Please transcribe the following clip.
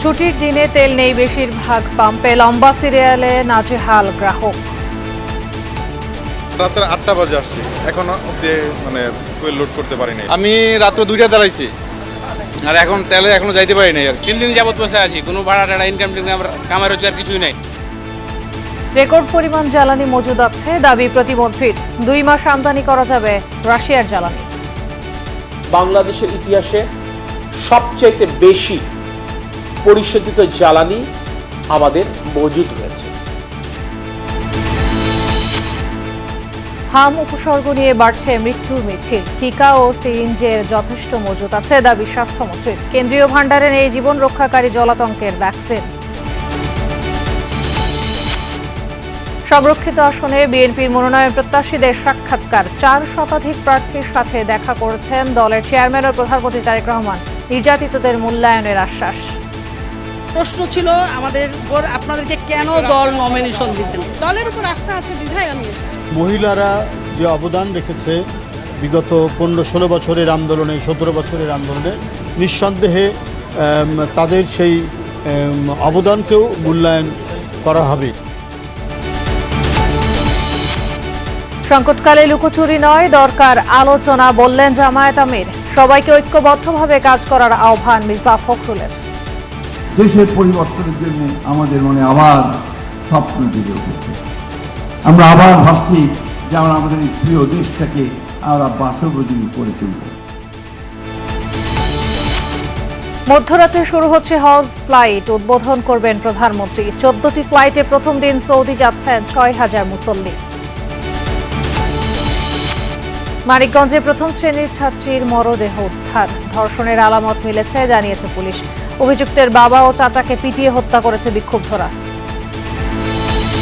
ছুটির দিনে তেল নেই বেশিরভাগ পাম্পে, লম্বা সিরিয়ালে নাজেহাল গ্রাহক। রাত্রে 8টা বাজে আসছি, এখনো অব্দি ফুয়েল লোড করতে পারিনি। আমি রাত্র 2টা দাঁড়াইছি আর এখন তেলে এখনো যাইতে পারি নাই। আর 3 দিন যাবত বসে আছি, কোনো ভাড়া টাড়া ইনকাম কামার হচ্ছে আর কিছুই নাই। রেকর্ড পরিমাণ জ্বালানি মজুদ আছে, দাবি প্রতিমন্ত্রীর। 2 মাস আমদানি করা যাবে রাশিয়ার জ্বালানি। বাংলাদেশের ইতিহাসে সবচেয়ে বেশি পরিশোধিত জ্বালানি আমাদের মজুদ রয়েছে। হাম উপসর্গ নিয়ে বাড়ছে মৃত্যুর মিছিল। টিকা ও সিরিঞ্জের যথেষ্ট মজুদ আছে, দাবি স্বাস্থ্যমন্ত্রীর। কেন্দ্রীয় ভাণ্ডারে নেই জীবন রক্ষাকারী জলাতঙ্কের ভ্যাকসিন। সংরক্ষিত আসনে বিএনপির মনোনয়ন প্রত্যাশীদের সাক্ষাৎকার। 4 শতাধিক প্রার্থীর সাথে দেখা করেছেন দলের চেয়ারম্যান ও প্রধানমন্ত্রী তারেক রহমান। নির্যাতিতদের মূল্যায়নের আশ্বাস। প্রশ্ন ছিল আমাদের উপর, আপনাদেরকে কেন দল নমিনেশন দিবেন? দলের উপর আস্থা আছে বিধায় আমি এসেছি। মহিলারা যে অবদান রেখেছে বিগত 15-16 বছরের আন্দোলনে, 17 বছরের আন্দোলনে, নিঃসন্দেহে তাদের সেই অবদানকেও মূল্যায়ন করা হবে। সংকটকালে লুকোচুরি নয়, দরকার আলোচনা, বললেন জামায়াত আমির। সবাইকে ঐক্যবদ্ধভাবে কাজ করার আহ্বান মির্জা ফখরুলের। দেশের পরিবর্তনের জন্য আমাদের মনে আবার স্বপ্ন জেগে উঠেছে। আমরা আবার ভাবছি যে আমরা আমাদের এই প্রিয় দেশটাকে আমরা বাসোপযোগী করে তুলব। মধ্যরাতে শুরু হচ্ছে হজ ফ্লাইট, উদ্বোধন করবেন প্রধানমন্ত্রী। 14টি ফ্লাইটে প্রথম দিন সৌদি যাচ্ছেন 6000 মুসল্লি। মানিকগঞ্জে প্রথম শ্রেণীর ছাত্রীর মরদেহ উদ্ধার। ধর্ষণের আলামত মিলেছে, জানিয়েছে পুলিশ। অভিযুক্তের বাবা ও চাচাকে পিটিয়ে হত্যা করেছে বিক্ষুব্ধরা।